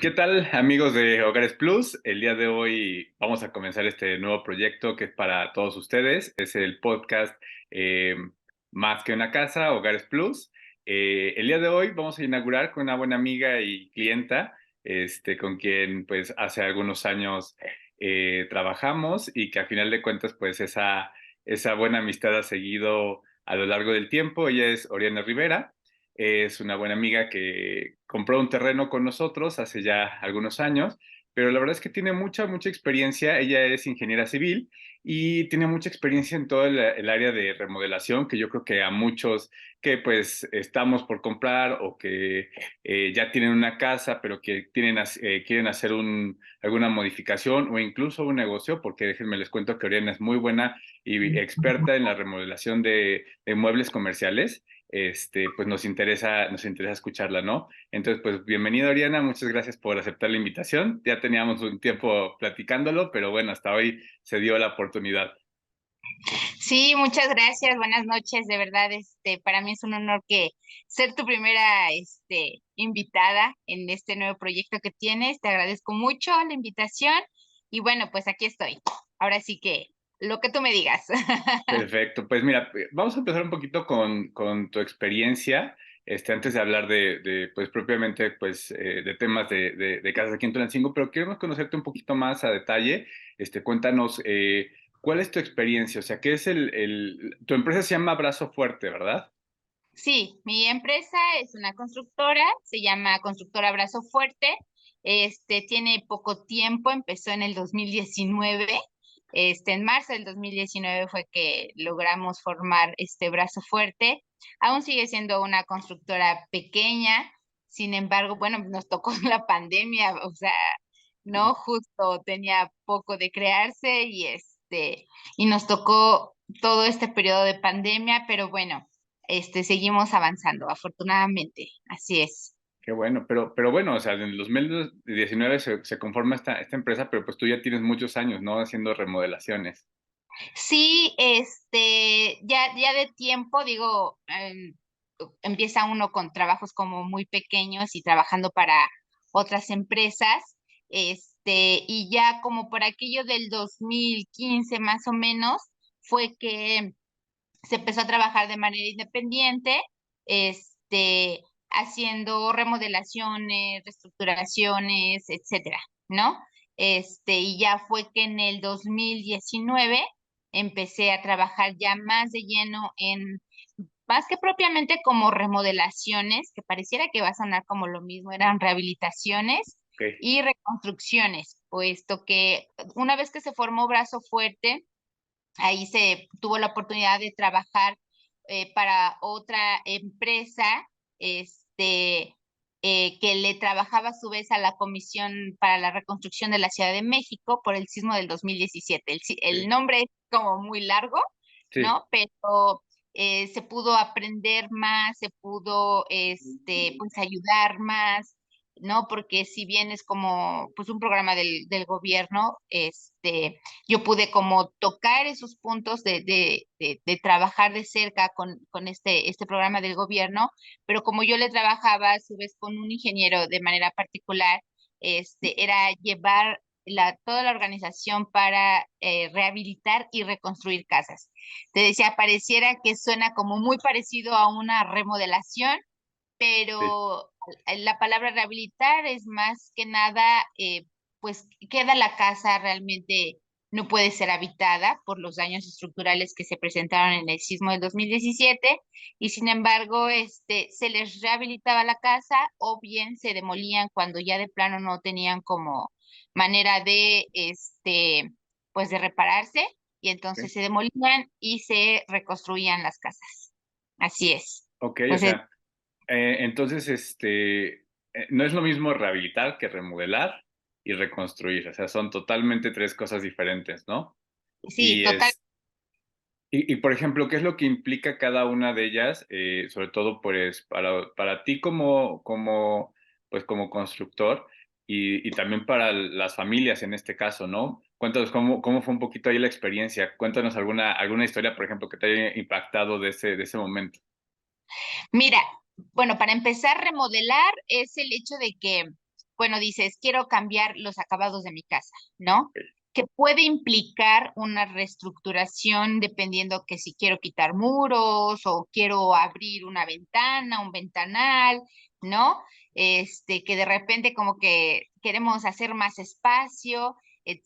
¿Qué tal, amigos de Hogares Plus? El día de hoy vamos a comenzar este nuevo proyecto que es para todos ustedes. Es el podcast eh, Más que una casa, Hogares Plus. El día de hoy vamos a inaugurar con una buena amiga y clienta, con quien pues hace algunos años trabajamos y que a final de cuentas pues esa buena amistad ha seguido a lo largo del tiempo. Ella es Oriana Rivera. Es una buena amiga que compró un terreno con nosotros hace ya algunos años, pero la verdad es que tiene mucha experiencia. Ella es ingeniera civil y tiene mucha experiencia en todo el área de remodelación, que yo creo que a muchos que pues estamos por comprar o que ya tienen una casa, pero que quieren hacer alguna modificación o incluso un negocio, porque déjenme les cuento que Oriana es muy buena y experta en la remodelación de muebles comerciales. Pues nos interesa escucharla, ¿no? Entonces, pues bienvenida, Oriana, muchas gracias por aceptar la invitación. Ya teníamos un tiempo platicándolo, pero bueno, hasta hoy se dio la oportunidad. Sí, muchas gracias, buenas noches, de verdad, para mí es un honor que ser tu primera, invitada en este nuevo proyecto que tienes. Te agradezco mucho la invitación y bueno, pues aquí estoy. Ahora sí que lo que tú me digas. Perfecto, pues mira, vamos a empezar un poquito con tu experiencia, antes de hablar pues propiamente, pues, de temas de casas aquí en Tulancingo, pero queremos conocerte un poquito más a detalle. Cuéntanos, ¿cuál es tu experiencia? O sea, ¿qué es tu empresa se llama Brazo Fuerte, ¿verdad? Sí, mi empresa es una constructora, se llama Constructora Brazo Fuerte. Tiene poco tiempo, empezó en el 2019. En marzo del 2019 fue que logramos formar este Brazo Fuerte. Aún sigue siendo una constructora pequeña, sin embargo, bueno, nos tocó la pandemia, o sea, no justo tenía poco de crearse y nos tocó todo este periodo de pandemia, pero bueno, seguimos avanzando, afortunadamente, así es. Qué bueno, pero bueno, o sea, en el 2019 se conforma esta empresa, pero pues tú ya tienes muchos años, ¿no? Haciendo remodelaciones. Sí, ya de tiempo, digo, empieza uno con trabajos como muy pequeños y trabajando para otras empresas, y ya como por aquello del 2015 más o menos, fue que se empezó a trabajar de manera independiente, haciendo remodelaciones, reestructuraciones, etcétera, ¿no? Y ya fue que en el 2019 empecé a trabajar ya más de lleno en, más que propiamente como remodelaciones, que pareciera que va a sonar como lo mismo, eran rehabilitaciones Ok. y reconstrucciones, puesto que una vez que se formó Brazo Fuerte, ahí se tuvo la oportunidad de trabajar para otra empresa, que le trabajaba a su vez a la Comisión para la Reconstrucción de la Ciudad de México por el sismo del 2017. El Ok. nombre es como muy largo, Sí. ¿no? Pero se pudo aprender más, se pudo, pues ayudar más, ¿no? Porque si bien es como, pues un programa del gobierno, yo pude como tocar esos puntos de trabajar de cerca con este programa del gobierno, pero como yo le trabajaba a su vez con un ingeniero de manera particular, era llevar toda la organización para rehabilitar y reconstruir casas. Te decía, pareciera que suena como muy parecido a una remodelación, Sí. pero la palabra rehabilitar es más que nada, pues queda la casa realmente no puede ser habitada por los daños estructurales que se presentaron en el sismo del 2017 y sin embargo, se les rehabilitaba la casa o bien se demolían cuando ya de plano no tenían como manera de, pues de repararse y Ok. entonces se demolían y se reconstruían las casas. Así es. Ok, o Pues sea, entonces, no es lo mismo rehabilitar que remodelar y reconstruir. O sea, son totalmente tres cosas diferentes, ¿no? sí, Y total. es, por ejemplo, ¿qué es lo que implica cada una de ellas? Sobre todo, pues, para ti pues, como constructor y también para las familias en este caso, ¿no? Cuéntanos cómo fue un poquito ahí la experiencia. Cuéntanos alguna historia, por ejemplo, que te haya impactado de ese momento. Mira, bueno, para empezar, remodelar es el hecho de que bueno, dices, quiero cambiar los acabados de mi casa, ¿no? Ok, Que puede implicar una reestructuración dependiendo que si quiero quitar muros o quiero abrir una ventana, un ventanal, ¿no? Que de repente como que queremos hacer más espacio,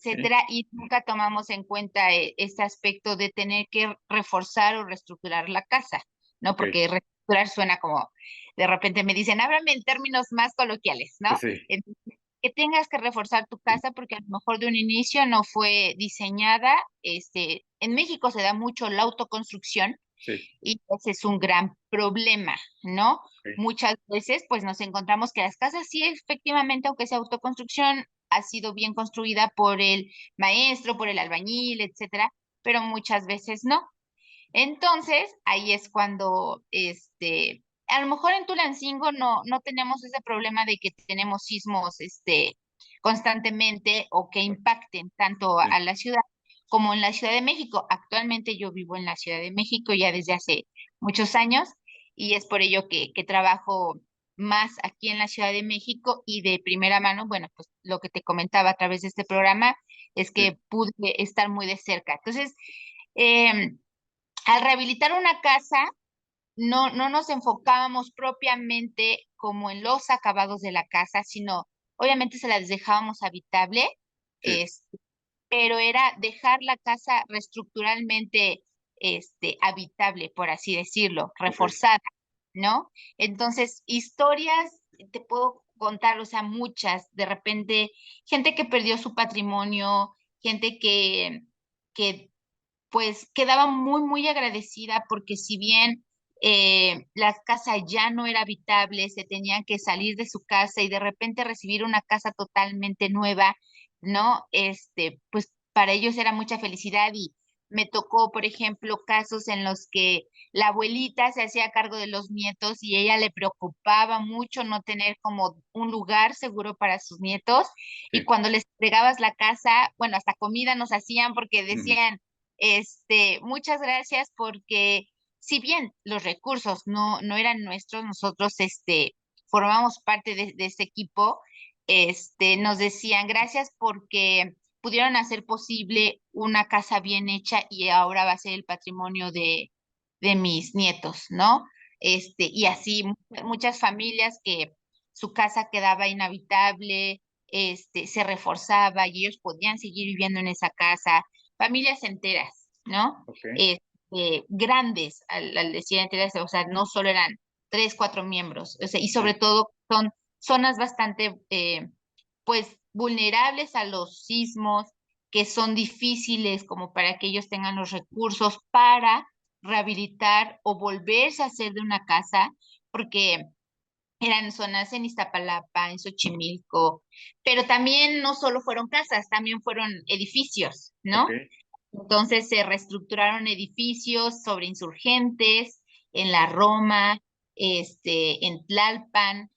ok, etcétera, y nunca tomamos en cuenta este aspecto de tener que reforzar o reestructurar la casa, ¿no? ok, Porque reestructurar suena como, de repente me dicen, háblame en términos más coloquiales, ¿no? sí, Entonces, que tengas que reforzar tu casa porque a lo mejor de un inicio no fue diseñada, en México se da mucho la autoconstrucción sí, y ese es un gran problema, ¿no? ok, Muchas veces pues nos encontramos que las casas sí efectivamente, aunque sea autoconstrucción, ha sido bien construida por el maestro, por el albañil, etcétera, pero muchas veces no. Entonces, ahí es cuando, a lo mejor en Tulancingo no tenemos ese problema de que tenemos sismos, constantemente o que impacten tanto sí, a la ciudad como en la Ciudad de México. Actualmente yo vivo en la Ciudad de México ya desde hace muchos años y es por ello que trabajo más aquí en la Ciudad de México y de primera mano, bueno, pues lo que te comentaba a través de este programa es sí, que pude estar muy de cerca. Entonces, em, al rehabilitar una casa, no nos enfocábamos propiamente como en los acabados de la casa, sino obviamente se las dejábamos habitable, sí, es, pero era dejar la casa reestructuralmente habitable, por así decirlo, ok, reforzada, ¿no? Entonces, historias, te puedo contar, o sea, muchas, de repente, gente que perdió su patrimonio, gente que pues quedaba muy, muy agradecida porque si bien la casa ya no era habitable, se tenían que salir de su casa y de repente recibir una casa totalmente nueva, ¿no? Pues para ellos era mucha felicidad y me tocó, por ejemplo, casos en los que la abuelita se hacía cargo de los nietos y ella le preocupaba mucho no tener como un lugar seguro para sus nietos y sí, cuando les entregabas la casa, bueno, hasta comida nos hacían porque ujú, decían, muchas gracias porque si bien los recursos no eran nuestros, nosotros, formamos parte de este equipo, nos decían gracias porque pudieron hacer posible una casa bien hecha y ahora va a ser el patrimonio de mis nietos, ¿no? Y wow, así muchas familias que su casa quedaba inhabitable, se reforzaba y ellos podían seguir viviendo en esa casa, familias enteras, ¿no? ok, Grandes, al decir enteras, o sea, no solo eran tres, cuatro miembros, o sea, y sobre sí, todo son zonas bastante, pues, vulnerables a los sismos, que son difíciles como para que ellos tengan los recursos para rehabilitar o volverse a hacer de una casa, porque eran zonas en Iztapalapa, en Xochimilco, pero también no solo fueron casas, también fueron edificios, ok, ¿no? Entonces se reestructuraron edificios sobre insurgentes, en la Roma, en Tlalpan.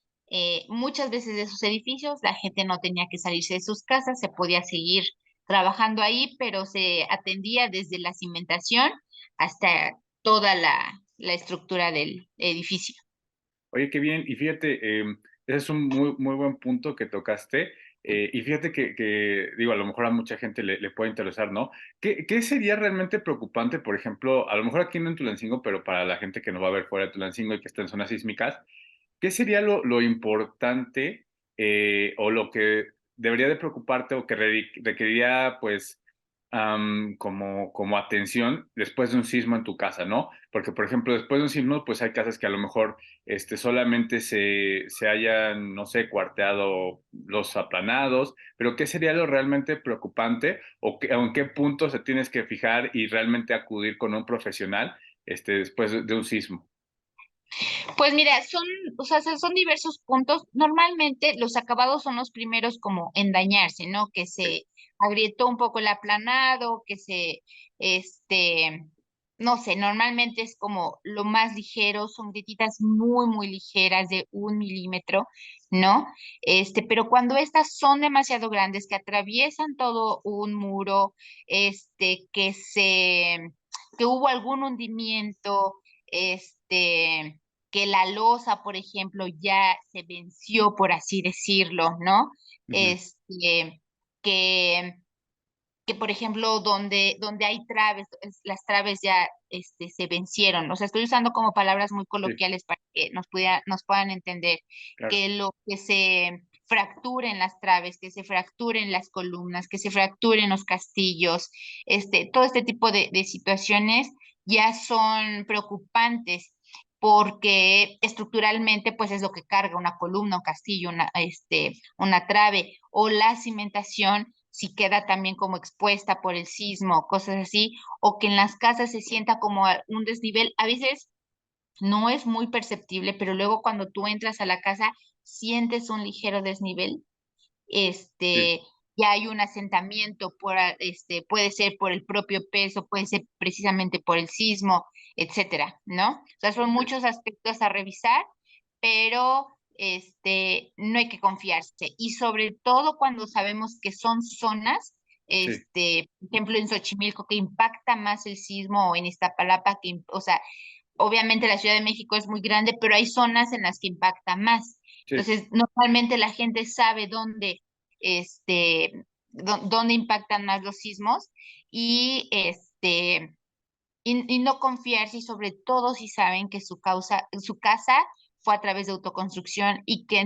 Muchas veces de esos edificios la gente no tenía que salirse de sus casas, se podía seguir trabajando ahí, pero se atendía desde la cimentación hasta toda la estructura del edificio. oye, qué bien. Y fíjate, ese es un muy, muy buen punto que tocaste. Y fíjate digo, a lo mejor a mucha gente le puede interesar, ¿no? ¿Qué sería realmente preocupante, por ejemplo, a lo mejor aquí no en Tulancingo, pero para la gente que nos va a ver fuera de Tulancingo y que está en zonas sísmicas, ¿qué sería lo importante o lo que debería de preocuparte o que requeriría, pues, como atención después de un sismo en tu casa, ¿no? Porque, por ejemplo, después de un sismo, pues hay casas que a lo mejor solamente se hayan, no sé, cuarteado los aplanados, pero ¿qué sería lo realmente preocupante o en qué punto se tienes que fijar y realmente acudir con un profesional después de un sismo? Pues mira, o sea, son diversos puntos. Normalmente los acabados son los primeros como en dañarse, ¿no? Que Sí, se agrietó un poco el aplanado, este, no sé, normalmente es como lo más ligero, son grietas muy, muy ligeras de 1 milímetro, ¿no? Pero cuando estas son demasiado grandes, que atraviesan todo un muro, que hubo algún hundimiento, que la losa, por ejemplo, ya se venció, por así decirlo, ¿no? Ujú. Este, que por ejemplo, donde hay traves, las traves ya se vencieron. O sea, estoy usando como palabras muy Sí, coloquiales para que nos puedan entender claro. que lo que se fracturen las traves, que se fracturen las columnas, que se fracturen los castillos, todo este tipo de situaciones ya son preocupantes porque estructuralmente pues es lo que carga una columna, un castillo, una trave o la cimentación si queda también como expuesta por el sismo, cosas así, o que en las casas se sienta como un desnivel. A veces no es muy perceptible, pero luego cuando tú entras a la casa sientes un ligero desnivel, Sí, ya hay un asentamiento puede ser por el propio peso, puede ser precisamente por el sismo, etcétera, ¿no? O sea, son ok. muchos aspectos a revisar, pero no hay que confiarse. Y sobre todo cuando sabemos que son zonas, Sí, por ejemplo, en Xochimilco, que impacta más el sismo, o en Iztapalapa, o sea, obviamente la Ciudad de México es muy grande, pero hay zonas en las que impacta más. sí, Entonces, normalmente la gente sabe dónde impactan más los sismos y y no confiarse y sobre todo si saben que su casa fue a través de autoconstrucción y que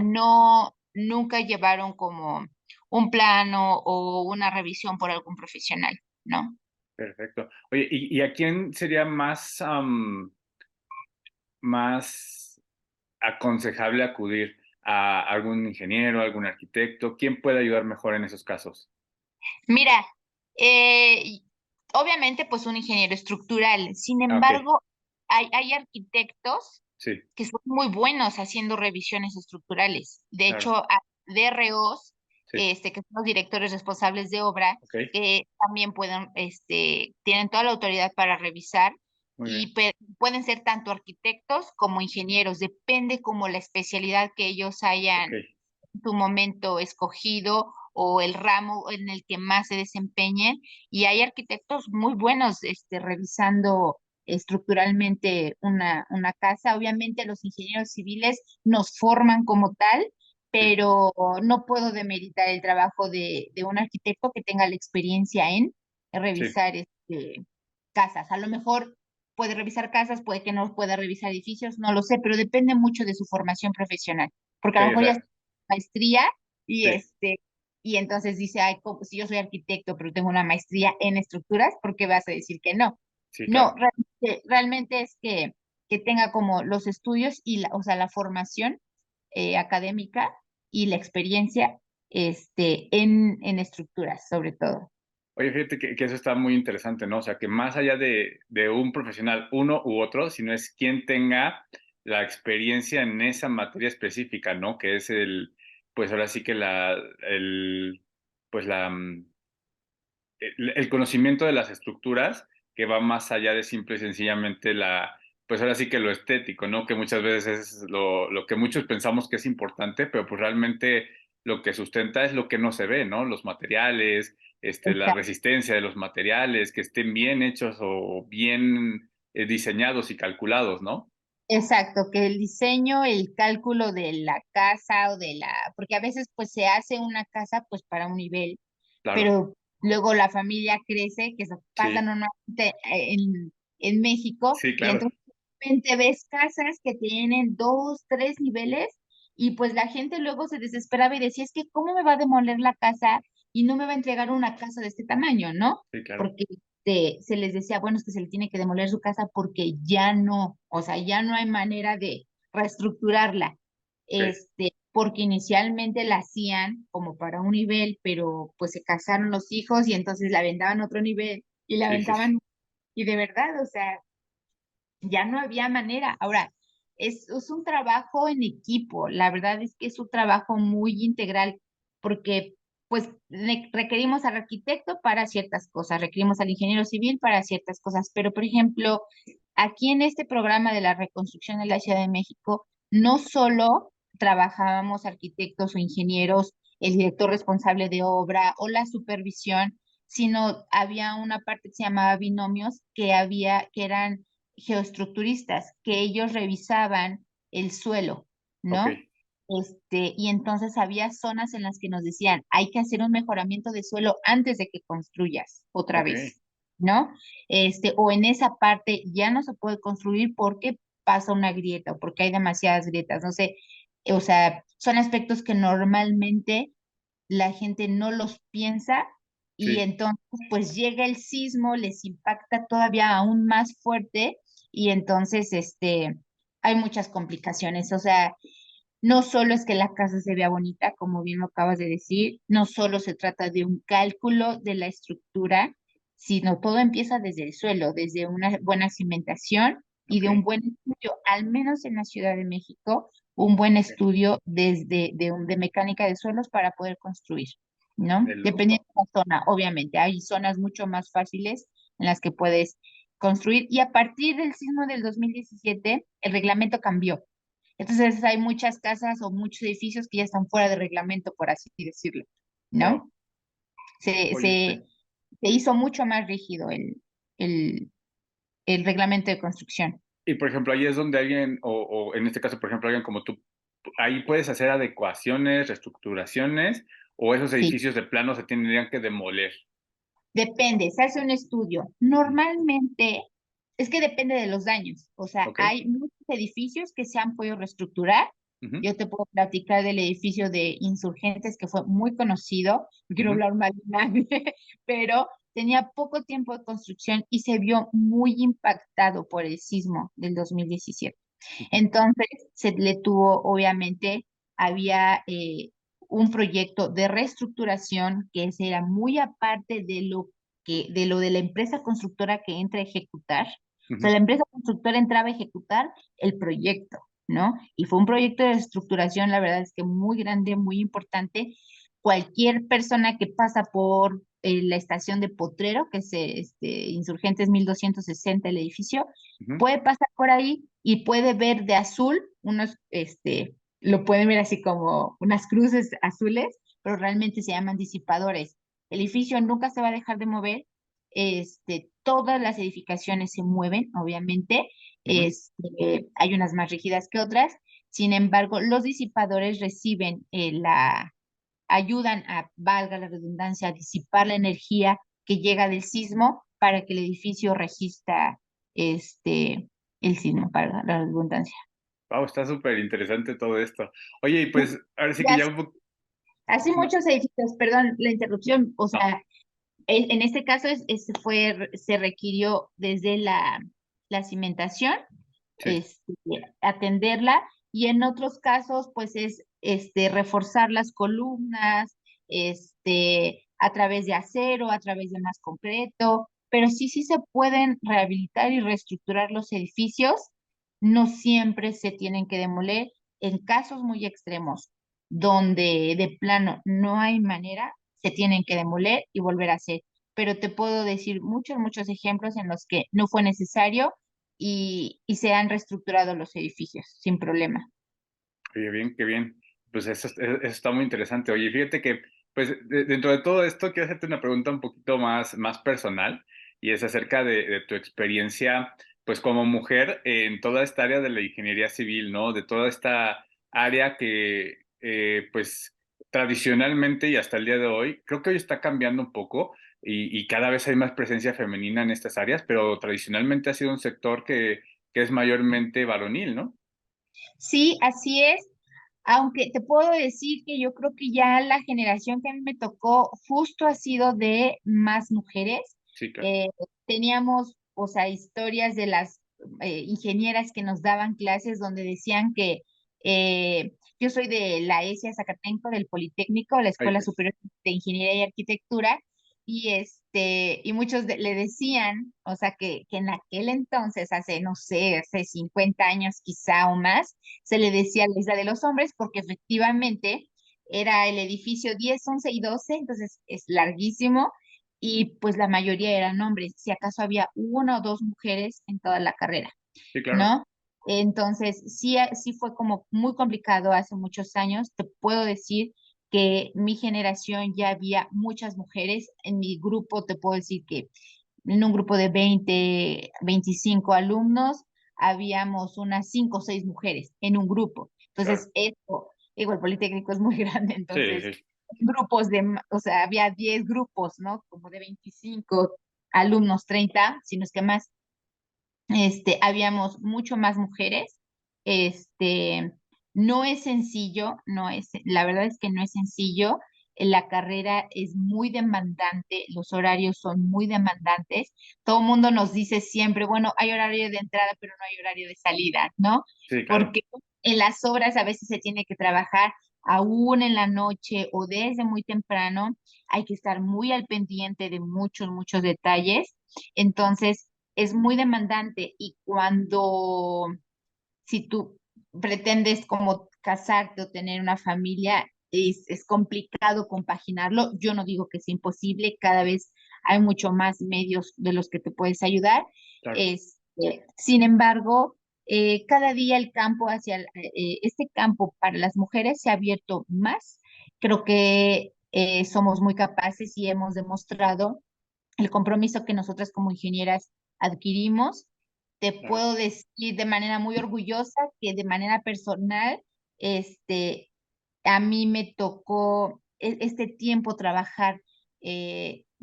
nunca llevaron como un plano o una revisión por algún profesional, ¿no? perfecto. Oye, ¿y a quién sería más aconsejable acudir? ¿A algún ingeniero, algún arquitecto? ¿Quién puede ayudar mejor en esos casos? Mira, eh, obviamente pues un ingeniero estructural, sin Ah, ok, embargo, hay arquitectos sí, que son muy buenos haciendo revisiones estructurales. De claro, hecho, hay DROs, sí, que son los directores responsables de obra, ok, que también tienen toda la autoridad para revisar muy bien, y pueden ser tanto arquitectos como ingenieros, depende como la especialidad que ellos ok, hayan en su momento escogido o el ramo en el que más se desempeñen. Y hay arquitectos muy buenos revisando estructuralmente una casa. Obviamente los ingenieros civiles nos forman como tal, sí, pero no puedo demeritar el trabajo de un arquitecto que tenga la experiencia en sí, revisar casas. A lo mejor puede revisar casas, puede que no pueda revisar edificios, no lo sé, pero depende mucho de su formación profesional, porque ok, a lo o mejor ya sea, está maestría y sí, y entonces dice, ay, si yo soy arquitecto, pero tengo una maestría en estructuras, ¿por qué vas a decir que no? sí, No, claro, realmente es que tenga como los estudios y o sea, la formación académica y la experiencia en estructuras, sobre todo. Oye, fíjate que eso está muy interesante, ¿no? O sea, que más allá de un profesional, uno u otro, sino es quien tenga la experiencia en esa materia específica, ¿no? Que es pues ahora sí que pues el conocimiento de las estructuras que va más allá de simple y sencillamente pues ahora sí que lo estético, ¿no? Que muchas veces es lo que muchos pensamos que es importante, pero pues realmente lo que sustenta es lo que no se ve, ¿no? Los materiales, la resistencia de los materiales, que estén bien hechos o bien diseñados y calculados, ¿no? Exacto, que el diseño, el cálculo de la casa porque a veces pues se hace una casa pues para un nivel, Claro, pero luego la familia crece, que eso pasa sí, normalmente en México, sí, y claro, entonces de repente ves casas que tienen dos, tres niveles, y pues la gente luego se desesperaba y decía, es que ¿cómo me va a demoler la casa y no me va a entregar una casa de este tamaño, ¿no? sí, claro, Porque se les decía, bueno, es que se le tiene que demoler su casa porque ya no, o sea, ya no hay manera de reestructurarla, ok, porque inicialmente la hacían como para un nivel, pero pues se casaron los hijos y entonces la aventaban a otro nivel y la sí, sí, sí, aventaban, y de verdad, o sea, ya no había manera. Ahora, es un trabajo en equipo, la verdad es que es un trabajo muy integral, porque pues requerimos al arquitecto para ciertas cosas, requerimos al ingeniero civil para ciertas cosas, pero por ejemplo, aquí en este programa de la reconstrucción de la Ciudad de México, no solo trabajábamos arquitectos o ingenieros, el director responsable de obra o la supervisión, sino había una parte que se llamaba binomios que eran geoestructuristas, que ellos revisaban el suelo, Ok, ¿no? Y entonces había zonas en las que nos decían, hay que hacer un mejoramiento de suelo antes de que construyas otra ok, vez, ¿no? O en esa parte ya no se puede construir porque pasa una grieta o porque hay demasiadas grietas, no sé, o sea, son aspectos que normalmente la gente no los piensa y sí, entonces pues llega el sismo, les impacta todavía aún más fuerte y entonces hay muchas complicaciones, o sea, no solo es que la casa se vea bonita, como bien lo acabas de decir, no solo se trata de un cálculo de la estructura, sino todo empieza desde el suelo, desde una buena cimentación y ok, de un buen estudio, al menos en la Ciudad de México, un buen ok, estudio de mecánica de suelos para poder construir, ¿no? de lujo. Dependiendo de la zona, obviamente, hay zonas mucho más fáciles en las que puedes construir y a partir del sismo del 2017 el reglamento cambió. Entonces hay muchas casas o muchos edificios que ya están fuera de reglamento, por así decirlo, ¿no? Wow. Se, Oye, se, se hizo mucho más rígido el, el reglamento de construcción. y por ejemplo, ahí es donde alguien, o en este caso, por ejemplo, alguien como tú, ahí puedes hacer adecuaciones, reestructuraciones, o esos Sí, edificios de plano se tendrían que demoler. depende, se hace un estudio. Ujú. Normalmente es que depende de los daños. O sea, Ok. hay muchos edificios que se han podido reestructurar. Ujú, Yo te puedo platicar del edificio de Insurgentes que fue muy conocido. No quiero ujú, hablar mal de nadie, pero tenía poco tiempo de construcción y se vio muy impactado por el sismo del 2017. ujú, Entonces, se le tuvo, obviamente, había un proyecto de reestructuración que ese era muy aparte de lo de la empresa constructora que entra a ejecutar. O sea, ujú. la empresa constructora entraba a ejecutar el proyecto, ¿no? Y fue un proyecto de reestructuración, la verdad es que muy grande, muy importante. Cualquier persona que pasa por la estación de Potrero, que es Insurgentes 1260, el edificio, Ujú. puede pasar por ahí y puede ver de azul lo pueden ver así como unas cruces azules, pero realmente se llaman disipadores. El edificio nunca se va a dejar de mover, todas las edificaciones se mueven, obviamente, Ujú. hay unas más rígidas que otras, sin embargo, los disipadores reciben ayudan a, valga la redundancia, a disipar la energía que llega del sismo para que el edificio resista el sismo, para la redundancia. Wow, está súper interesante todo esto. Oye, y Y pues ahora sí que ya un poco. así muchos edificios, perdón la interrupción, o No, sea, en este caso se requirió desde la cimentación, sí. atenderla, y en otros casos, pues es reforzar las columnas, a través de acero, a través de más concreto, pero sí se pueden rehabilitar y reestructurar los edificios, no siempre se tienen que demoler. En casos muy extremos, donde de plano no hay manera, se tienen que demoler y volver a hacer. Pero te puedo decir muchos ejemplos en los que no fue necesario y se han reestructurado los edificios sin problema. Oye, bien, qué bien. Pues eso está muy interesante. Oye, fíjate que, pues, dentro de todo esto, quiero hacerte una pregunta un poquito más personal, y es acerca de tu experiencia, pues, como mujer en toda esta área de la ingeniería civil, ¿no? De toda esta área que, pues, tradicionalmente y hasta el día de hoy, creo que hoy está cambiando un poco y cada vez hay más presencia femenina en estas áreas, pero tradicionalmente ha sido un sector que es mayormente varonil, ¿no? Sí, así es. Aunque te puedo decir que yo creo que ya la generación que a mí me tocó justo ha sido de más mujeres. Sí, claro. Eh, Teníamos, o sea, historias de las ingenieras que nos daban clases donde decían que yo soy de la ESIA Zacatenco, del Politécnico, la Ay, Escuela Superior de Ingeniería y Arquitectura, y muchos le decían, o sea, que en aquel entonces, hace, no sé, hace 50 años quizá o más, se le decía la isla de los hombres porque efectivamente era el edificio 10, 11 y 12, entonces es larguísimo y pues la mayoría eran hombres, si acaso había una o dos mujeres en toda la carrera, sí, claro. ¿no? Entonces, sí fue como muy complicado hace muchos años. Te puedo decir que mi generación ya había muchas mujeres. En mi grupo te puedo decir que en un grupo de 20, 25 alumnos, habíamos unas 5 o 6 mujeres en un grupo. Claro. Entonces, esto, digo, el Politécnico es muy grande, Sí, entonces, sí, grupos o sea, había 10 grupos, ¿no? Como de 25 alumnos, 30, si no es que más. Habíamos mucho más mujeres. Este, no es sencillo, la verdad es que no es sencillo. La carrera es muy demandante, los horarios son muy demandantes. Todo el mundo nos dice siempre, bueno, hay horario de entrada, pero no hay horario de salida, ¿no? sí, claro. Porque en las obras a veces se tiene que trabajar aún en la noche o desde muy temprano. Hay que estar muy al pendiente de muchos, muchos detalles. Entonces, es muy demandante y si tú pretendes como casarte o tener una familia, es complicado compaginarlo. Yo no digo que es imposible, cada vez hay mucho más medios de los que te puedes ayudar. Claro. Sin embargo, cada día el campo este campo para las mujeres se ha abierto más. Creo que somos muy capaces y hemos demostrado el compromiso que nosotras como ingenieras adquirimos. Te Claro. puedo decir de manera muy orgullosa que de manera personal, este, a mí me tocó este tiempo trabajar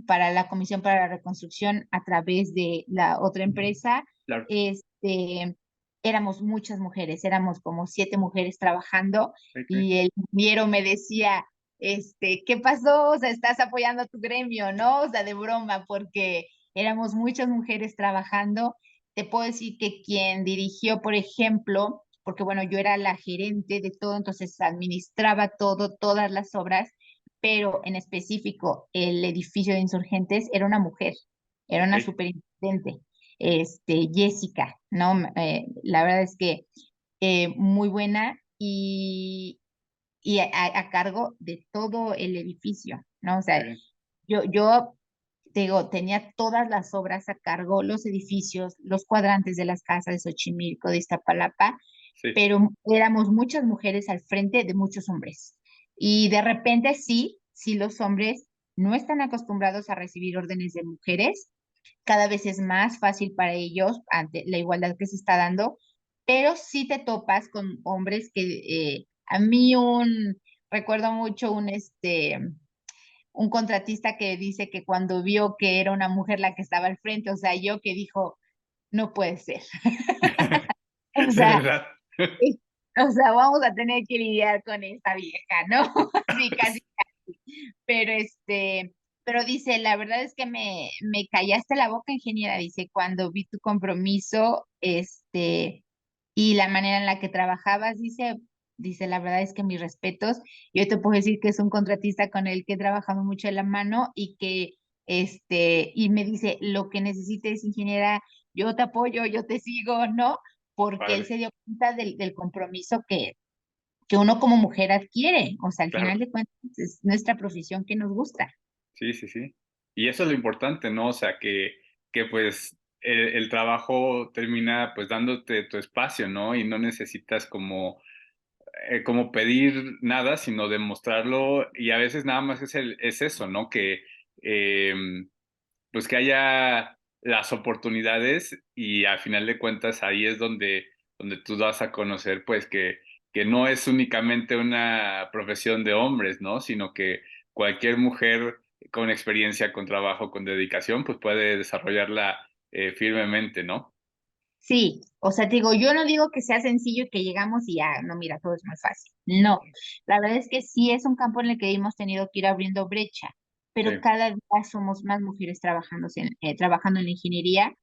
para la Comisión para la Reconstrucción a través de la otra empresa. Claro. Este, éramos muchas mujeres, éramos como 7 mujeres trabajando Ok. y el ingeniero me decía, ¿qué pasó? O sea, estás apoyando a tu gremio, ¿no? O sea, de broma, porque éramos muchas mujeres trabajando. Te puedo decir que quien dirigió, por ejemplo, porque bueno, yo era la gerente de todo, entonces administraba todo, todas las obras, pero en específico el edificio de Insurgentes era una mujer, era Ok. una superintendente, Jessica, ¿no? La verdad es que muy buena y a cargo de todo el edificio, ¿no? O Qué sea, bien. yo te digo, tenía todas las obras a cargo, los edificios, los cuadrantes de las casas de Xochimilco, de Iztapalapa, Sí. pero éramos muchas mujeres al frente de muchos hombres. Y de repente sí los hombres no están acostumbrados a recibir órdenes de mujeres, cada vez es más fácil para ellos ante la igualdad que se está dando, pero sí te topas con hombres que a mí recuerdo mucho un contratista que dice que cuando vio que era una mujer la que estaba al frente, o sea, yo que dijo, no puede ser. O De sea, verdad. es- o sea, vamos a tener que lidiar con esta vieja, ¿no? Sí, casi. Pero pero dice, la verdad es que me callaste la boca, ingeniera, dice, cuando vi tu compromiso, y la manera en la que trabajabas, dice, la verdad es que mis respetos, yo te puedo decir que es un contratista con el que he trabajado mucho de la mano y y me dice, lo que necesites, ingeniera, yo te apoyo, yo te sigo, ¿no? Porque él Padre. se dio cuenta del compromiso que uno como mujer adquiere. O sea, al Claro. final de cuentas es nuestra profesión que nos gusta. Sí, sí, sí. Y eso es lo importante, ¿no? O sea, que pues el trabajo termina pues dándote tu espacio, ¿no? Y no necesitas como pedir nada, sino demostrarlo. Y a veces nada más es eso, ¿no? Que eh, pues que haya las oportunidades y al final de cuentas ahí es donde tú das a conocer pues que no es únicamente una profesión de hombres, ¿no? Sino que cualquier mujer con experiencia, con trabajo, con dedicación, pues puede desarrollarla firmemente, ¿no? Sí, o sea, te digo, yo no digo que sea sencillo y que llegamos y ya, no, mira, todo es más fácil. No, la verdad es que sí es un campo en el que hemos tenido que ir abriendo brecha, Sí, pero cada día somos más mujeres trabajando en la ingeniería,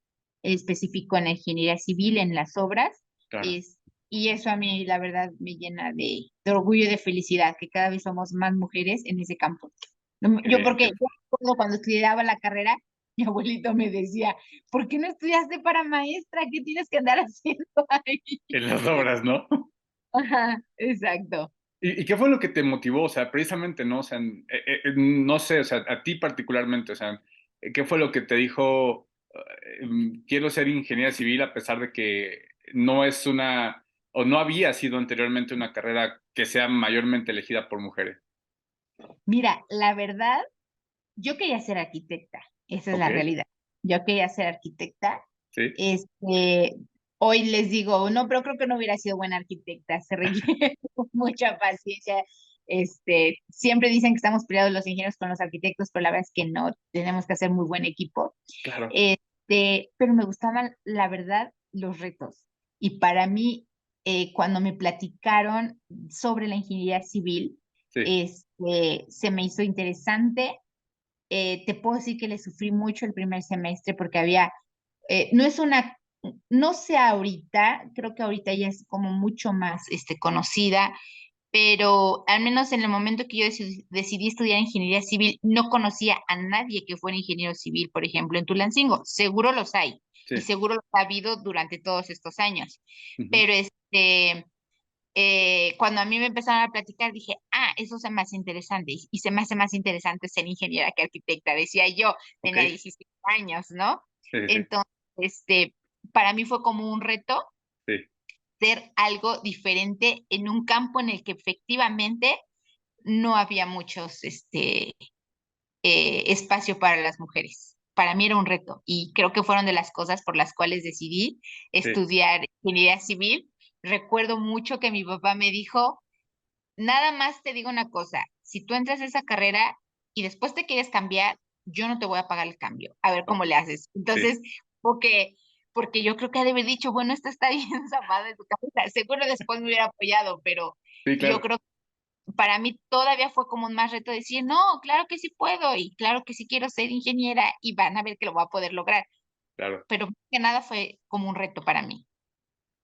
específico en la ingeniería civil, en las obras, claro. es, y eso a mí, la verdad, me llena de orgullo y de felicidad, que cada vez somos más mujeres en ese campo. Qué Yo, bien, porque yo recuerdo cuando estudiaba la carrera, mi abuelito me decía, ¿por qué no estudiaste para maestra? ¿Qué tienes que andar haciendo ahí? en las obras, ¿no? Ajá, exacto. ¿Y qué fue lo que te motivó? O sea, precisamente, ¿no? O sea, no sé, o sea, a ti particularmente, o sea, ¿qué fue lo que te dijo, quiero ser ingeniera civil a pesar de que no es o no había sido anteriormente una carrera que sea mayormente elegida por mujeres? Mira, la verdad, yo quería ser arquitecta, esa es Ok, la realidad. Yo quería ser arquitecta. sí, Este, hoy les digo, no, pero creo que no hubiera sido buena arquitecta, se requiere mucha paciencia. Siempre dicen que estamos peleados los ingenieros con los arquitectos, pero la verdad es que no, tenemos que hacer muy buen equipo. Claro, Pero me gustaban, la verdad, los retos. Y para mí, cuando me platicaron sobre la ingeniería civil, sí, se me hizo interesante. Te puedo decir que le sufrí mucho el primer semestre porque había, no es una, no sé ahorita, creo que ahorita ya es como mucho más conocida, pero al menos en el momento que yo decidí estudiar ingeniería civil, no conocía a nadie que fuera ingeniero civil, por ejemplo, en Tulancingo. Seguro los hay y sí. seguro los ha habido durante todos estos años, Ujú. pero cuando a mí me empezaron a platicar, dije, eso se me hace interesante y se me hace más interesante ser ingeniera que arquitecta, decía yo, Ok, tenía 17 años, ¿no? sí, sí, sí, Entonces, para mí fue como un reto sí, hacer algo diferente en un campo en el que efectivamente no había muchos espacio para las mujeres. Para mí era un reto y creo que fueron de las cosas por las cuales decidí sí, estudiar ingeniería civil. Recuerdo mucho que mi papá me dijo, nada más te digo una cosa, si tú entras a esa carrera y después te quieres cambiar, yo no te voy a pagar el cambio, a ver oh, cómo le haces. sí, Entonces, porque, porque yo creo que ha de haber dicho, bueno, esta está bien zafada de tu cabeza. Seguro después me hubiera apoyado, pero sí, yo claro, creo que para mí todavía fue como un más reto decir, no, claro que sí puedo y claro que sí quiero ser ingeniera y van a ver que lo voy a poder lograr. claro. Pero más que nada fue como un reto para mí.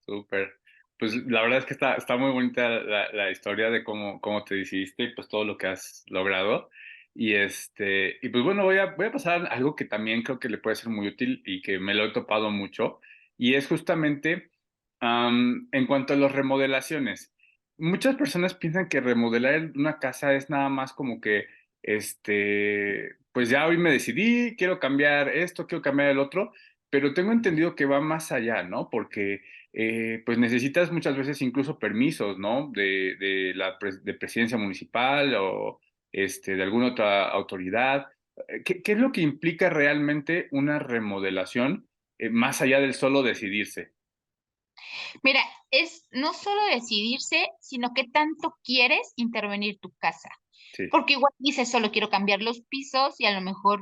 Súper. Pues la verdad es que está muy bonita la historia de cómo te decidiste y pues todo lo que has logrado. Y pues bueno, voy a pasar a algo que también creo que le puede ser muy útil y que me lo he topado mucho. Y es justamente en cuanto a las remodelaciones. Muchas personas piensan que remodelar una casa es nada más como que, pues ya hoy me decidí, quiero cambiar esto, quiero cambiar el otro, pero tengo entendido que va más allá, ¿no? Porque pues necesitas muchas veces incluso permisos, ¿no? De presidencia municipal o de alguna otra autoridad. ¿Qué es lo que implica realmente una remodelación más allá del solo decidirse? Mira, es no solo decidirse, sino que tanto quieres intervenir tu casa. Sí, Porque igual dices, solo quiero cambiar los pisos y a lo mejor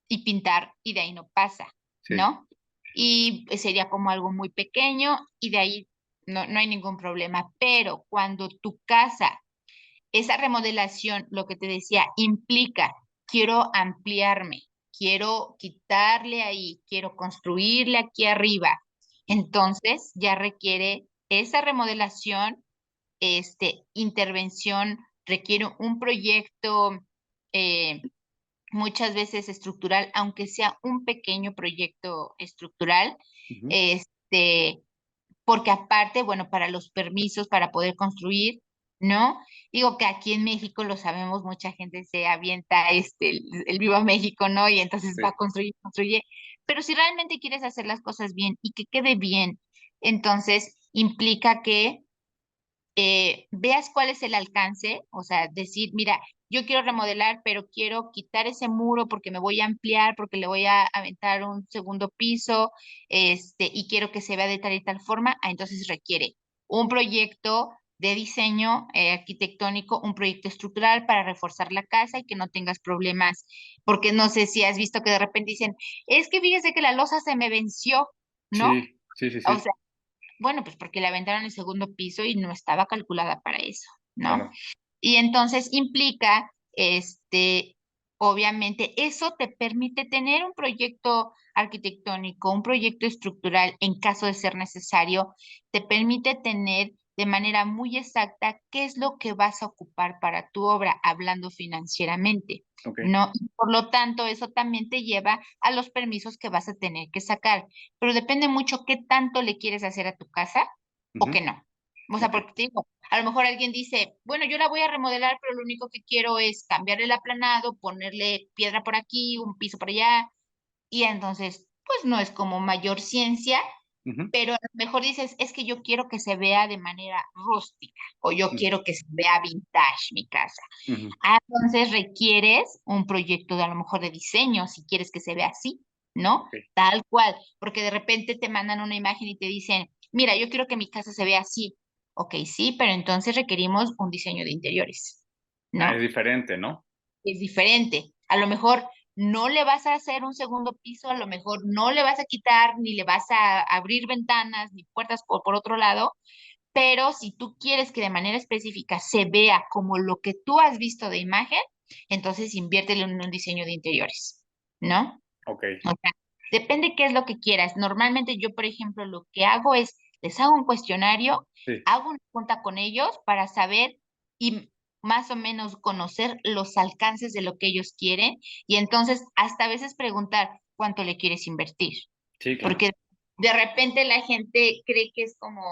y pintar y de ahí no pasa, sí, ¿no? Y sería como algo muy pequeño y de ahí no hay ningún problema. Pero cuando tu casa, esa remodelación, lo que te decía, implica, quiero ampliarme, quiero quitarle ahí, quiero construirle aquí arriba, entonces ya requiere esa remodelación, intervención, requiere un proyecto eh, muchas veces estructural, aunque sea un pequeño proyecto estructural, ujú, este, porque aparte, bueno, para los permisos, para poder construir, ¿no? Digo que aquí en México lo sabemos, mucha gente se avienta el Viva México, ¿no? Y entonces va a sí, construir, construye. Pero si realmente quieres hacer las cosas bien y que quede bien, entonces implica que veas cuál es el alcance, o sea, decir, mira, yo quiero remodelar, pero quiero quitar ese muro porque me voy a ampliar, porque le voy a aventar un segundo piso, y quiero que se vea de tal y tal forma, entonces requiere un proyecto de diseño arquitectónico, un proyecto estructural para reforzar la casa y que no tengas problemas, porque no sé si has visto que de repente dicen, es que fíjese que la losa se me venció, ¿no? sí, sí, sí, O sí, sea, bueno, pues porque la aventaron el segundo piso y no estaba calculada para eso, ¿no? claro. Y entonces implica, obviamente, eso te permite tener un proyecto arquitectónico, un proyecto estructural en caso de ser necesario, te permite tener de manera muy exacta qué es lo que vas a ocupar para tu obra, hablando financieramente, Ok. ¿no? Y por lo tanto, eso también te lleva a los permisos que vas a tener que sacar, pero depende mucho qué tanto le quieres hacer a tu casa o Ujú, qué no. O sea, ok. porque te digo, a lo mejor alguien dice, bueno, yo la voy a remodelar, pero lo único que quiero es cambiarle el aplanado, ponerle piedra por aquí, un piso por allá, y entonces, pues no es como mayor ciencia, Ujú, pero a lo mejor dices, es que yo quiero que se vea de manera rústica, o yo ujú, quiero que se vea vintage mi casa. ujú. Entonces requieres un proyecto de a lo mejor de diseño, si quieres que se vea así. ¿no? Ok. Tal cual, porque de repente te mandan una imagen y te dicen, mira, yo quiero que mi casa se vea así. Ok, sí, pero entonces requerimos un diseño de interiores, Ah, es ¿no? diferente, ¿no? Es diferente. A lo mejor no le vas a hacer un segundo piso, a lo mejor no le vas a quitar, ni le vas a abrir ventanas, ni puertas por otro lado, pero si tú quieres que de manera específica se vea como lo que tú has visto de imagen, entonces inviértele en un diseño de interiores, ¿no? Ok. O sea, depende qué es lo que quieras. Normalmente yo, por ejemplo, lo que hago es, les hago un cuestionario, Sí. hago una pregunta con ellos para saber y más o menos conocer los alcances de lo que ellos quieren y entonces hasta a veces preguntar cuánto le quieres invertir. Sí, claro. Porque de repente la gente cree que es como,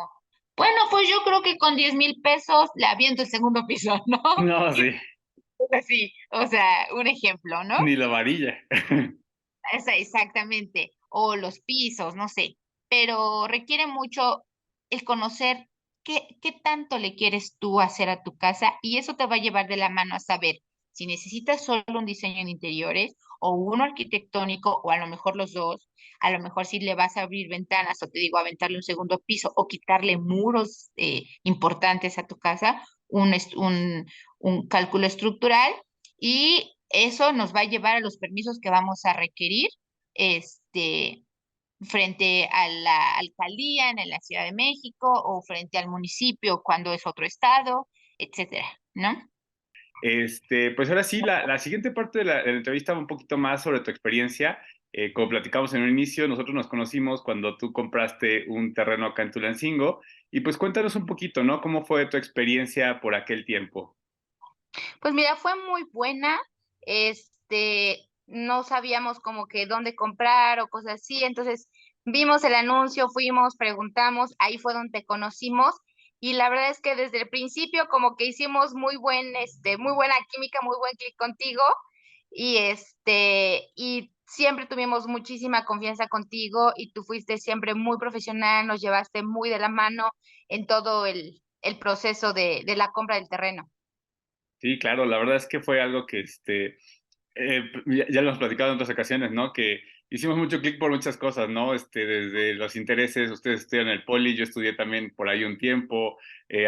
bueno, pues yo creo que con 10,000 pesos le aviento el segundo piso, ¿no? No, sí. Así, o sea, un ejemplo, ¿no? Ni la varilla. Exactamente, o los pisos, no sé, pero requiere mucho el conocer qué tanto le quieres tú hacer a tu casa y eso te va a llevar de la mano a saber si necesitas solo un diseño de interiores o uno arquitectónico o a lo mejor los dos, a lo mejor si le vas a abrir ventanas o te digo aventarle un segundo piso o quitarle muros importantes a tu casa, un cálculo estructural y eso nos va a llevar a los permisos que vamos a requerir este, frente a la alcaldía en la Ciudad de México o frente al municipio cuando es otro estado, etcétera, ¿no? Pues ahora sí, la siguiente parte de la entrevista va un poquito más sobre tu experiencia. Como platicamos en un inicio, nosotros nos conocimos cuando tú compraste un terreno acá en Tulancingo. Y pues cuéntanos un poquito, ¿no? ¿Cómo fue tu experiencia por aquel tiempo? Pues mira, fue muy buena. No sabíamos como que dónde comprar o cosas así. Entonces vimos el anuncio, fuimos, preguntamos, ahí fue donde te conocimos. Y la verdad es que desde el principio como que hicimos muy buena química, muy buen clic contigo. Y siempre tuvimos muchísima confianza contigo y tú fuiste siempre muy profesional, nos llevaste muy de la mano en todo el proceso de la compra del terreno. Sí, claro, la verdad es que fue algo que ya lo hemos platicado en otras ocasiones, ¿no? Que hicimos mucho clic por muchas cosas, ¿no? Desde los intereses, ustedes estudian el poli, yo estudié también por ahí un tiempo,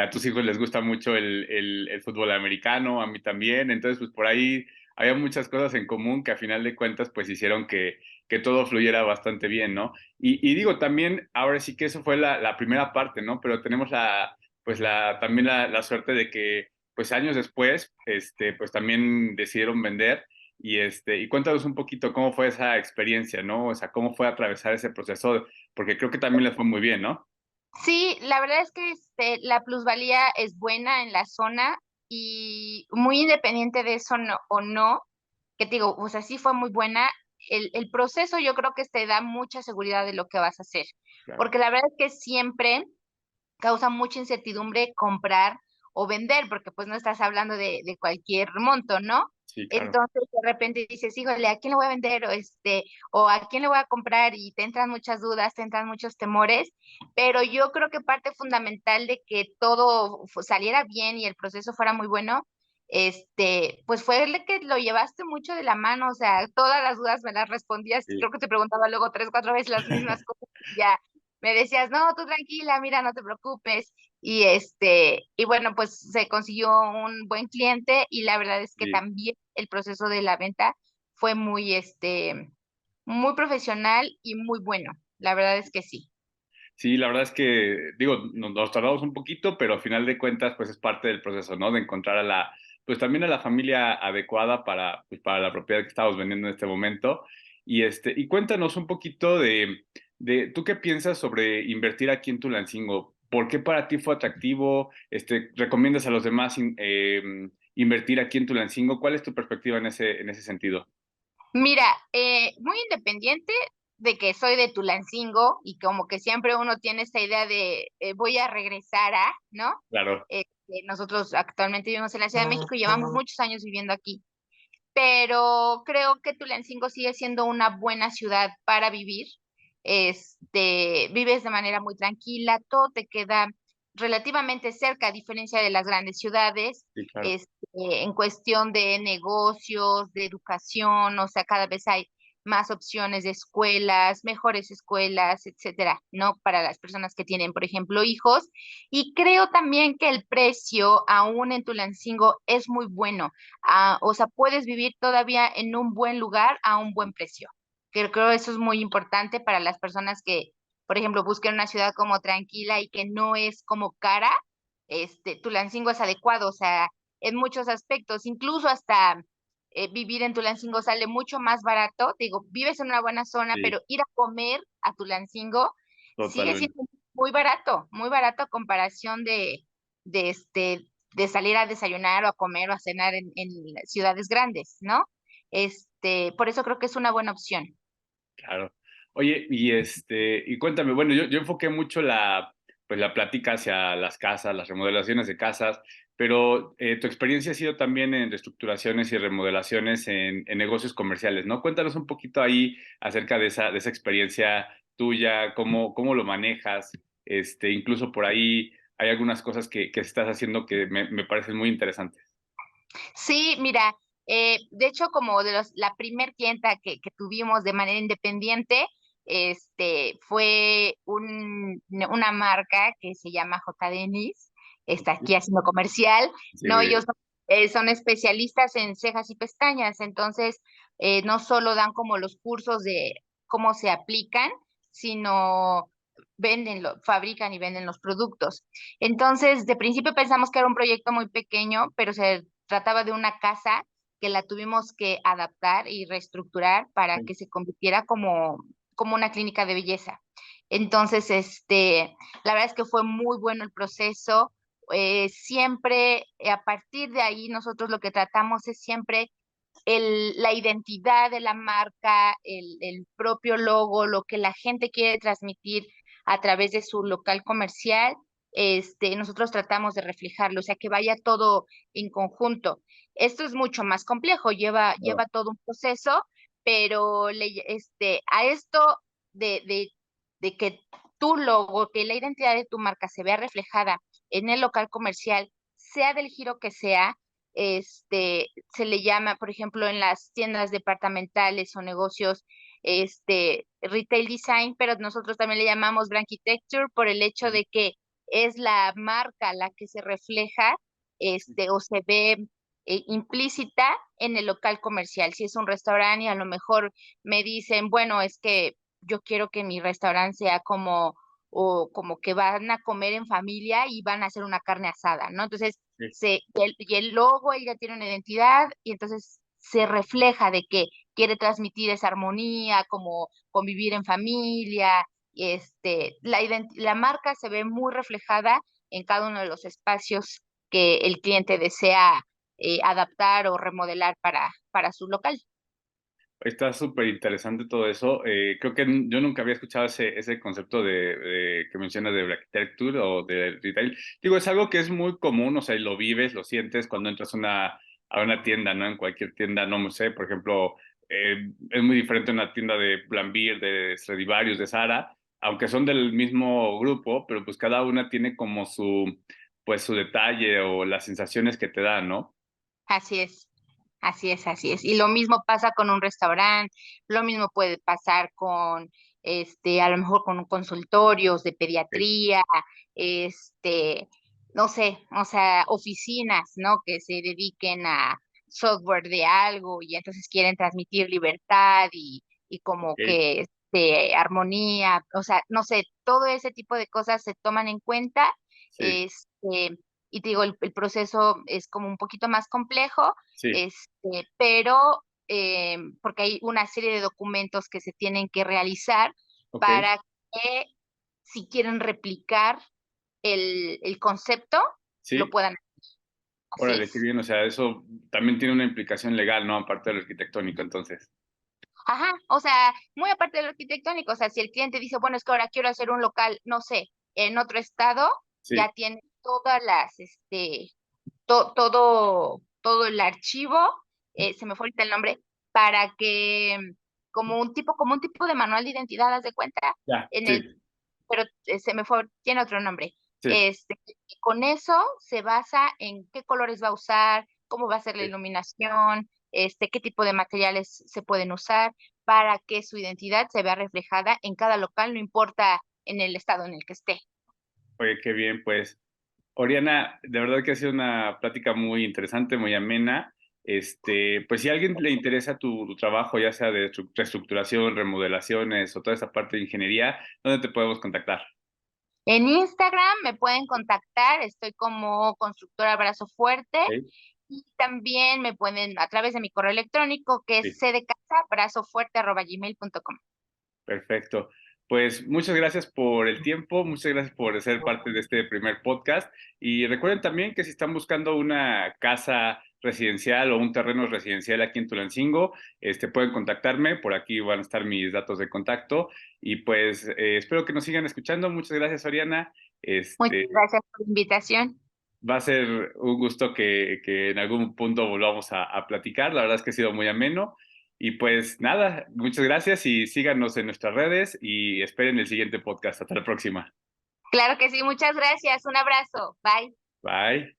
a tus hijos les gusta mucho el fútbol americano, a mí también, entonces pues por ahí había muchas cosas en común que a final de cuentas pues hicieron que todo fluyera bastante bien, ¿no? Y digo, también, ahora sí que eso fue la primera parte, ¿no? Pero tenemos también la suerte de que pues años después, pues también decidieron vender y cuéntanos un poquito cómo fue esa experiencia, ¿no? O sea, cómo fue atravesar ese proceso, porque creo que también les fue muy bien, ¿no? Sí, la verdad es que la plusvalía es buena en la zona y muy independiente de eso o no, que te digo, o sea, sí fue muy buena. El proceso yo creo que te da mucha seguridad de lo que vas a hacer, Claro, porque la verdad es que siempre causa mucha incertidumbre comprar o vender, porque pues no estás hablando de cualquier monto, ¿no? sí, claro. Entonces de repente dices, híjole, ¿a quién le voy a vender? O a quién le voy a comprar y te entran muchas dudas, te entran muchos temores, pero yo creo que parte fundamental de que todo saliera bien y el proceso fuera muy bueno, pues fue el que lo llevaste mucho de la mano, o sea, todas las dudas me las respondías, Sí. creo que te preguntaba luego 3, 4 veces las mismas cosas, ya me decías, no, tú tranquila, mira, no te preocupes. Y bueno, pues se consiguió un buen cliente y la verdad es que Sí. también el proceso de la venta fue muy profesional y muy bueno. La verdad es que sí. Sí, la verdad es que, digo, nos tardamos un poquito, pero a final de cuentas, pues es parte del proceso, ¿no? De encontrar pues también a la familia adecuada pues, para la propiedad que estamos vendiendo en este momento. Y cuéntanos un poquito ¿tú qué piensas sobre invertir aquí en Tulancingo? ¿Por qué para ti fue atractivo? ¿Recomiendas a los demás invertir aquí en Tulancingo? ¿Cuál es tu perspectiva en ese sentido? Mira, muy independiente de que soy de Tulancingo y como que siempre uno tiene esta idea de voy a regresar ¿no? Claro, Nosotros actualmente vivimos en la Ciudad de México y llevamos muchos años viviendo aquí, pero creo que Tulancingo sigue siendo una buena ciudad para vivir. Vives de manera muy tranquila, todo te queda relativamente cerca, a diferencia de las grandes ciudades, sí, claro. en cuestión de negocios, de educación, o sea, cada vez hay más opciones de escuelas, mejores escuelas, etcétera, ¿no? Para las personas que tienen, por ejemplo, hijos. Y creo también que el precio, aún en Tulancingo, es muy bueno. O sea, puedes vivir todavía en un buen lugar a un buen precio. Creo eso es muy importante para las personas que, por ejemplo, busquen una ciudad como tranquila y que no es como cara. Tulancingo es adecuado, o sea, en muchos aspectos, incluso hasta vivir en Tulancingo sale mucho más barato. Digo, vives en una buena zona, Sí, pero ir a comer a Tulancingo sigue totalmente. siendo muy barato a comparación de de salir a desayunar o a comer o a cenar en ciudades grandes, ¿no? Por eso creo que es una buena opción. Claro. Oye, y cuéntame, bueno, yo enfoqué mucho pues la plática hacia las casas, las remodelaciones de casas, pero tu experiencia ha sido también en reestructuraciones y remodelaciones en negocios comerciales, ¿no? Cuéntanos un poquito ahí acerca de esa experiencia tuya, cómo lo manejas, incluso por ahí hay algunas cosas que estás haciendo que me parecen muy interesantes. Sí, mira, de hecho, como la primer tienda que tuvimos de manera independiente, fue una marca que se llama J. Denis, está aquí haciendo comercial, Sí, ¿no? muy Ellos bien. son especialistas en cejas y pestañas, entonces no solo dan como los cursos de cómo se aplican, sino fabrican y venden los productos. Entonces, de principio pensamos que era un proyecto muy pequeño, pero se trataba de una casa que la tuvimos que adaptar y reestructurar para que se convirtiera como una clínica de belleza. Entonces, la verdad es que fue muy bueno el proceso. Siempre, a partir de ahí, nosotros lo que tratamos es siempre la identidad de la marca, el propio logo, lo que la gente quiere transmitir a través de su local comercial. Nosotros tratamos de reflejarlo, o sea, que vaya todo en conjunto. Esto es mucho más complejo, Claro. lleva todo un proceso, pero a esto de, de, de que tu logo, que la identidad de tu marca se vea reflejada en el local comercial, sea del giro que sea, se le llama, por ejemplo, en las tiendas departamentales o negocios, retail design, pero nosotros también le llamamos brand architecture por el hecho de que es la marca la que se refleja, o se ve implícita en el local comercial. Si es un restaurante y a lo mejor me dicen, bueno, es que yo quiero que mi restaurante sea o como que van a comer en familia y van a hacer una carne asada, ¿no? Entonces, Sí. y el logo, él ya tiene una identidad y entonces se refleja de que quiere transmitir esa armonía, como convivir en familia. La marca se ve muy reflejada en cada uno de los espacios que el cliente desea adaptar o remodelar para su local. Está súper interesante todo eso. Creo que yo nunca había escuchado ese concepto que mencionas de architecture o de retail. Digo, es algo que es muy común, o sea, y lo vives, lo sientes cuando entras a una tienda, ¿no? En cualquier tienda, no sé, por ejemplo, es muy diferente una tienda de Pull&Bear, de Stradivarius, de Zara, aunque son del mismo grupo, pero pues cada una tiene como pues su detalle o las sensaciones que te dan, ¿no? Así es, así es, así es. Y lo mismo pasa con un restaurante, lo mismo puede pasar con, a lo mejor con consultorios de Sí, pediatría, este, no sé, o sea, oficinas, ¿no? Que se dediquen a software de algo y entonces quieren transmitir libertad y como ok, que, armonía, o sea, no sé, todo ese tipo de cosas se toman en cuenta. sí, Este, y te digo, el proceso es como un poquito más complejo, sí, pero porque hay una serie de documentos que se tienen que realizar ok, para que si quieren replicar el concepto, lo sí. puedan hacer. Así Órale, qué es. bien, o sea, eso también tiene una implicación legal, ¿no? Aparte del arquitectónico, entonces. Ajá, o sea, muy aparte de lo arquitectónico, o sea, si el cliente dice, bueno, es que ahora quiero hacer un local, no sé, en otro estado, Sí, ya tiene todas todo el archivo, se me fue ahorita el nombre, para que, como un tipo de manual de identidad, haz de cuenta, ya, en el, sí, pero tiene otro nombre. sí, Con eso se basa en qué colores va a usar, cómo va a ser la sí, iluminación, qué tipo de materiales se pueden usar, para que su identidad se vea reflejada en cada local, no importa en el estado en el que esté. Oye, qué bien, pues. Oriana, de verdad que ha sido una plática muy interesante, muy amena. Pues si a alguien le interesa tu trabajo, ya sea de reestructuración, remodelaciones o toda esa parte de ingeniería, ¿dónde te podemos contactar? En Instagram me pueden contactar, estoy como constructora Brazo Fuerte, ¿Sí? y también me pueden a través de mi correo electrónico, que es Sí. cdecasabrazofuerte@gmail.com. Perfecto. Pues muchas gracias por el tiempo, muchas gracias por ser parte de este primer podcast y recuerden también que si están buscando una casa residencial o un terreno residencial aquí en Tulancingo, pueden contactarme, por aquí van a estar mis datos de contacto y pues espero que nos sigan escuchando. Muchas gracias, Oriana. Muchas Este, gracias por la invitación. Va a ser un gusto que en algún punto volvamos a platicar. La verdad es que ha sido muy ameno. Y pues nada, muchas gracias y síganos en nuestras redes y esperen el siguiente podcast. Hasta la próxima. Claro que sí, muchas gracias. Un abrazo. Bye. Bye.